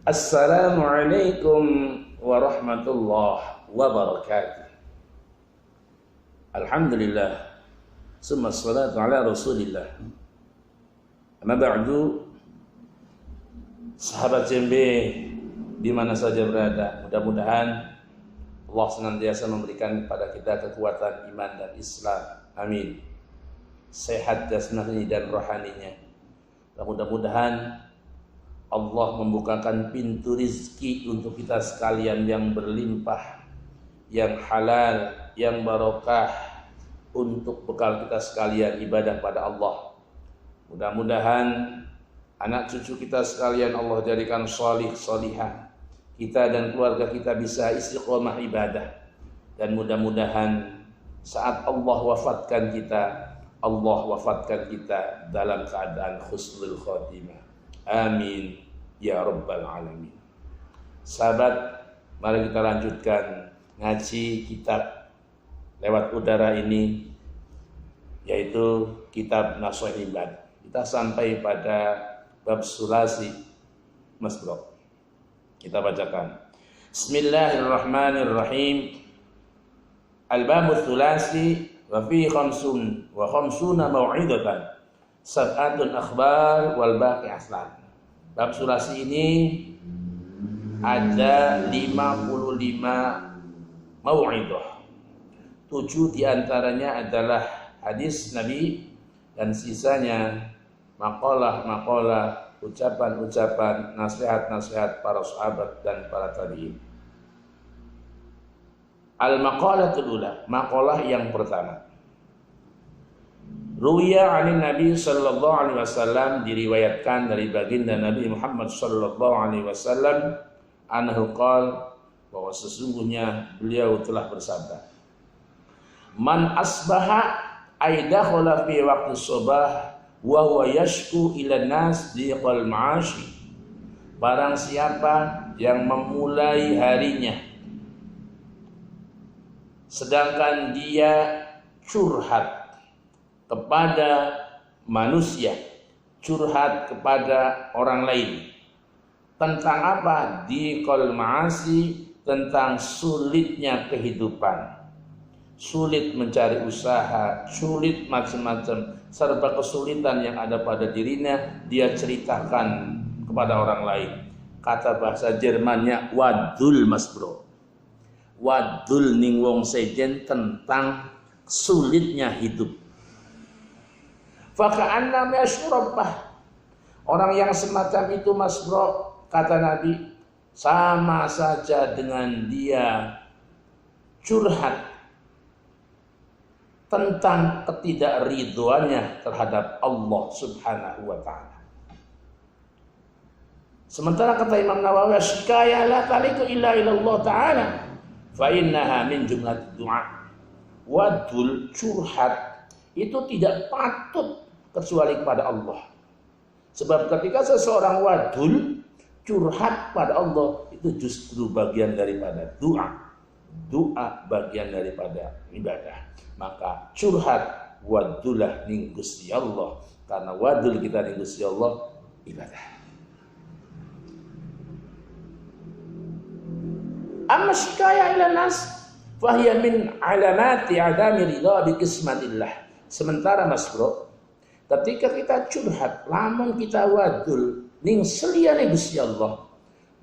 Assalamualaikum warahmatullahi wabarakatuh. Alhamdulillah, summa salatu ala rasulillah. Amma ba'du, sahabat JMB di mana saja berada, mudah-mudahan Allah senantiasa memberikan kepada kita kekuatan iman dan Islam. Amin. Sehat jasmani dan rohaninya. Mudah-mudahan Allah membukakan pintu rizki untuk kita sekalian yang berlimpah, yang halal, yang barokah, untuk bekal kita sekalian ibadah pada Allah. Mudah-mudahan anak cucu kita sekalian Allah jadikan sholih solihah, kita dan keluarga kita bisa istiqomah ibadah, dan mudah-mudahan saat Allah wafatkan kita, Allah wafatkan kita dalam keadaan husnul khotimah. Amin ya rabbal alamin. Sahabat, mari kita lanjutkan ngaji kitab lewat udara ini, yaitu kitab Nashih Ibad. Kita sampai pada bab sulasi, Mas Bro. Kita bacakan. Bismillahirrahmanirrahim. Al-babu sulasi wa fi khamsuna mau'idatan sab'atun akhbar wal baqi aslan. Bab sulasi ini ada 55 mau'idah. 7 diantaranya adalah hadis Nabi, dan sisanya makalah-makalah, ucapan-ucapan, nasihat-nasihat para sahabat dan para tabi'in. Al-maqalatul ula, makalah yang pertama. Ruwiya 'anin Nabi sallallahu alaihi wasallam, diriwayatkan dari baginda Nabi Muhammad sallallahu alaihi wasallam, annahu qala, bahwa sesungguhnya beliau telah bersabda, man asbaha ay dakhala fi waqti subah wa huwa yashku ila nas dhiqal ma'ashi. Barang siapa yang memulai harinya sedangkan dia curhat kepada manusia, curhat kepada orang lain. Tentang apa? Dhiqal ma'asi, tentang sulitnya kehidupan, sulit mencari usaha, sulit macam-macam, serba kesulitan yang ada pada dirinya dia ceritakan kepada orang lain. Kata bahasa Jermannya wadul, Mas Bro. Wadul ning wong sejen tentang sulitnya hidup. Faka'anna masyurabbah. Orang yang semacam itu, Mas Bro, kata Nabi, sama saja dengan dia curhat tentang ketidakridhoannya terhadap Allah Subhanahu wa ta'ala. Sementara kata Imam Nawawi, syikayah la taliku illa ilallah ta'ala fa innaha min jumlat du'a. Wadul, curhat, itu tidak patut kecuali kepada Allah. Sebab ketika seseorang wadul, curhat pada Allah, itu justru bagian daripada doa. Doa bagian daripada ibadah. Maka curhat wadulah ning Gusti Allah, karena wadul kita ning Gusti Allah ibadah. Amma syikayah ila nas fahiya min alamati adami ridha bi qismatillah. Sementara Mas Bro, ketika kita curhat, lamun kita wadul ning seliyane Gusti Allah,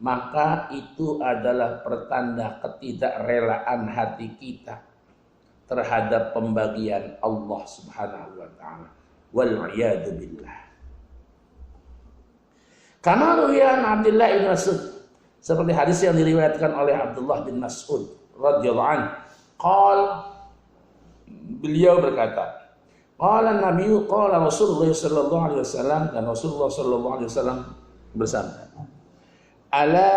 maka itu adalah pertanda ketidakrelaan hati kita terhadap pembagian Allah Subhanahu wa ta'ala. Wal iyadu billah. Kama ruwiya Abdullah bin Mas'ud, seperti hadis yang diriwayatkan oleh Abdullah bin Mas'ud radhiyallahu anhu, beliau berkata, qala Nabi, qala Rasulullah sallallahu alaihi wasallam, dan Rasulullah sallallahu alaihi wasallam bersabda, ala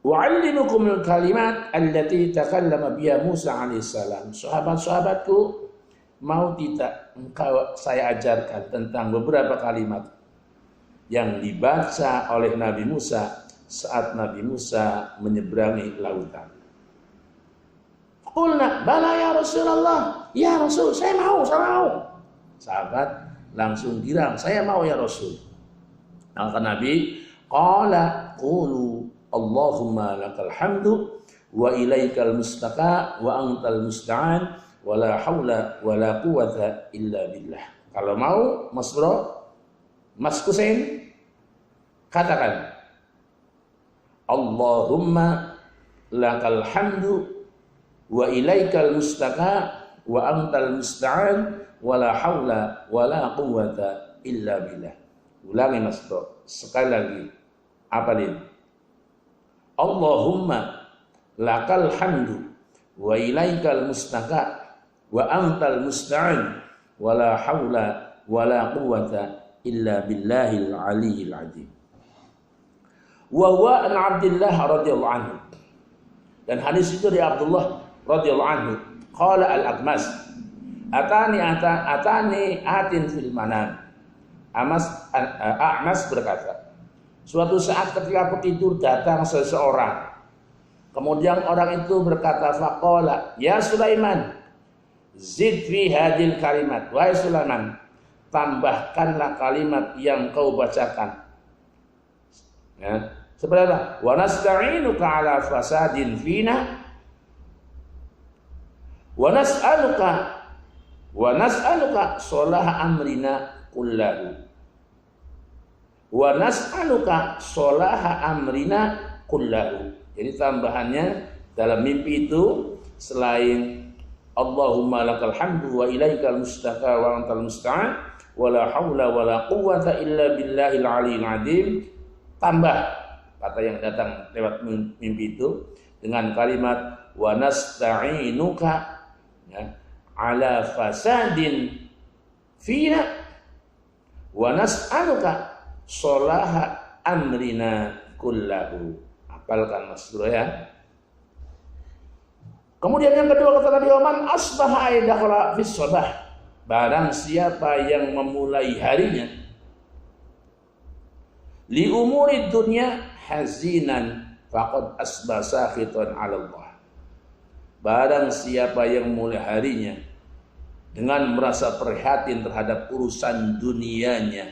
wa'allimukumul kalimat allati takallama biha Musa alaihissalam. Sahabat-sahabatku, mau tidak engkau saya ajarkan tentang beberapa kalimat yang dibaca oleh Nabi Musa saat Nabi Musa menyeberangi lautan. Qulna bala ya Rasulullah, ya Rasul, saya mau. Sahabat langsung bilang, saya mau ya Rasul. Maka Nabi qala taqulu Allahumma lakal hamdu wa ilaikal mustaqa wa antal musta'an wa la haula wa la quwata illa billah. Kalau mau Mas Bro, Mas Kusen, katakan Allahumma lakal hamdu wa ilaikal mustaqa wa antal musta'an wa la haula wa la quwata illa billah. Ulangi Mas Bro, sekali lagi. Apalin? Allahumma lakal hamdu wa ilaikal mustaqa wa antal musta'an wa la haula wa la quwata illa billahil aliyyil azim. Wa huwa an Abdullah radhiyallahu anhu. Dan hadis itu dari Abdullah radhiyallahu anhu. Qala al-Aqmas atani atin fil manam. A'mas berkata, suatu saat ketika aku tidur datang seseorang. Kemudian orang itu berkata, faqala, ya Sulaiman, zid fi hadil kalimat. Wahai Sulaiman, tambahkanlah kalimat yang kau bacakan. Ya, seperti apa? Wa nasta'inuka ala fasadin fina wa nas'aluka sholaha amrina kullahu. Wa nas'aluka sholaha amrina kullahu. Jadi tambahannya dalam mimpi itu selain Allahumma lakal hamdu wa ilaikal mustaqa wa antal musta'an wa la haula wa la quwata illa billahil aliyyil azim, tambah kata yang datang lewat mimpi itu dengan kalimat wa nasta'inuka, ya, ala fasadin fina wa nas'aluka sholaha amrina kullahu. Hafalkan Mas Bro ya. Kemudian yang kedua kata Nabi, man asbaha aidakhala fis sabah. Barang siapa yang memulai harinya li umuri dunya hazinan faqad asbaha sakhitan 'ala Allah. Barang siapa yang mulai harinya dengan merasa prihatin terhadap urusan dunianya,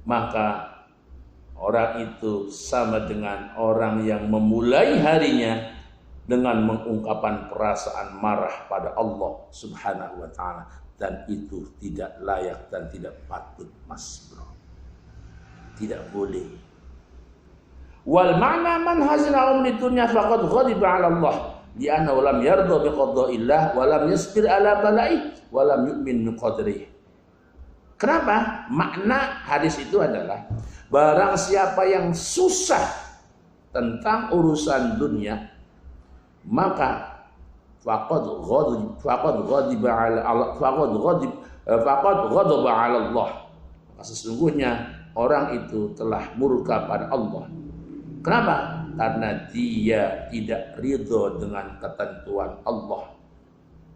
maka orang itu sama dengan orang yang memulai harinya dengan mengungkapkan perasaan marah pada Allah Subhanahu wa taala, dan itu tidak layak dan tidak patut Mas Bro. Tidak boleh. Wal ma'na man hazina umri dunya faqad ghadiba 'ala Allah li'annahu lam yarda bi qada'illah wa lam yasbir 'ala bala'i wa lam yu'min bi qadrihi. Kenapa? Makna hadis itu adalah barang siapa yang susah tentang urusan dunia, maka faqad ghadiba 'ala Allah. Maka sesungguhnya orang itu telah murka pada Allah. Kenapa? Karena dia tidak ridho dengan ketentuan Allah,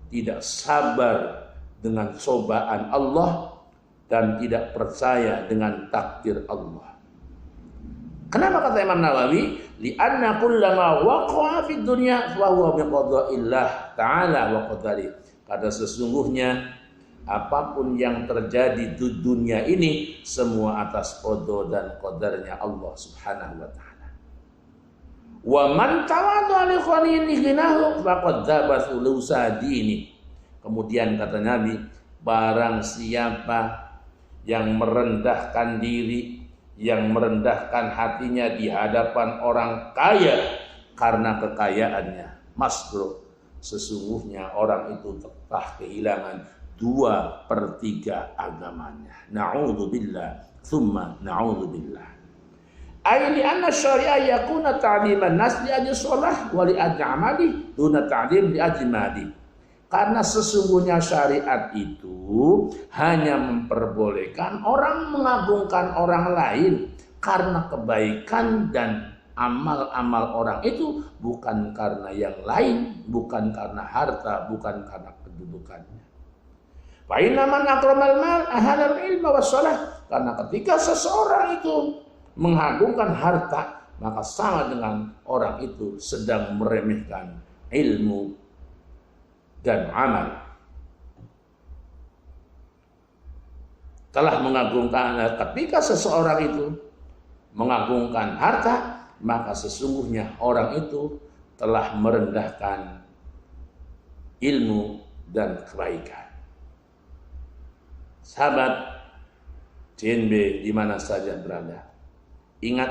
tidak sabar dengan cobaan Allah, dan tidak percaya dengan takdir Allah. Kenapa kata Imam Nawawi? Li'anna kullama waqa'a fid dunya fa huwa biqada'illah ta'ala wa qadari. Karena sesungguhnya apapun yang terjadi di dunia ini semua atas qada dan qadarnya Allah Subhanahu wa taala. Wa man tawadda'a li khalili ghinahu faqad dzaba thulusa dini. Kemudian kata Nabi, barang siapa yang merendahkan diri, yang merendahkan hatinya di hadapan orang kaya karena kekayaannya, Mas Bro, sesungguhnya orang itu telah kehilangan 2/3 agamanya. Na'udzubillah, tsumma na'udzubillah. Ayni anna syari'a yakuna ta'liman nas li ajli shalah wa li ajli amali duna ta'lim li ajli madi. Karena sesungguhnya syariat itu hanya memperbolehkan orang mengagungkan orang lain karena kebaikan dan amal-amal orang itu, bukan karena yang lain, bukan karena harta, bukan karena kedudukannya. Fa inna man akramal mal ahalal ilma wassalah. Karena ketika seseorang itu mengagungkan harta, maka sama dengan orang itu sedang meremehkan ilmu dan amal. Telah mengagungkan ketika seseorang itu mengagungkan harta, maka sesungguhnya orang itu telah merendahkan ilmu dan kebaikan. Sahabat CNB di mana saja berada, ingat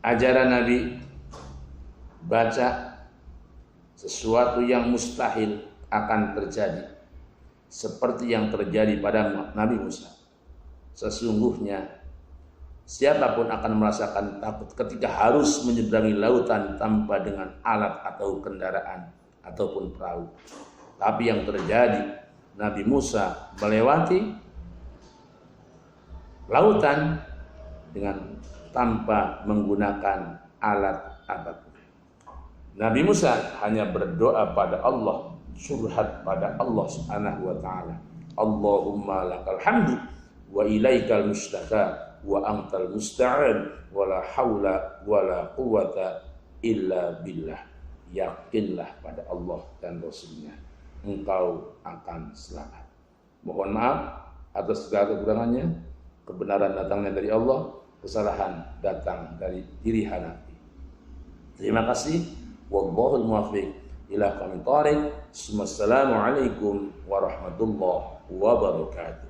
ajaran Nabi, baca sesuatu yang mustahil akan terjadi seperti yang terjadi pada Nabi Musa. Sesungguhnya siapapun akan merasakan takut ketika harus menyeberangi lautan tanpa dengan alat atau kendaraan ataupun perahu. Tapi yang terjadi, Nabi Musa melewati lautan dengan tanpa menggunakan alat apapun. Nabi Musa hanya berdoa pada Allah, curhat pada Allah Subhanahu wa taala. Allahumma lakal hamdu wa ilaikal mustaka wa antal musta'an wa la haula wa la quwata illa billah. Yakinlah pada Allah dan Rasulnya, engkau akan selamat. Mohon maaf atas segala kekurangannya. Kebenaran datangnya dari Allah, kesalahan datang dari diri hanafi. Terima kasih. Wallahul muwaffiq ila aqwamit thoriq. Wassalamualaikum warahmatullahi wabarakatuh.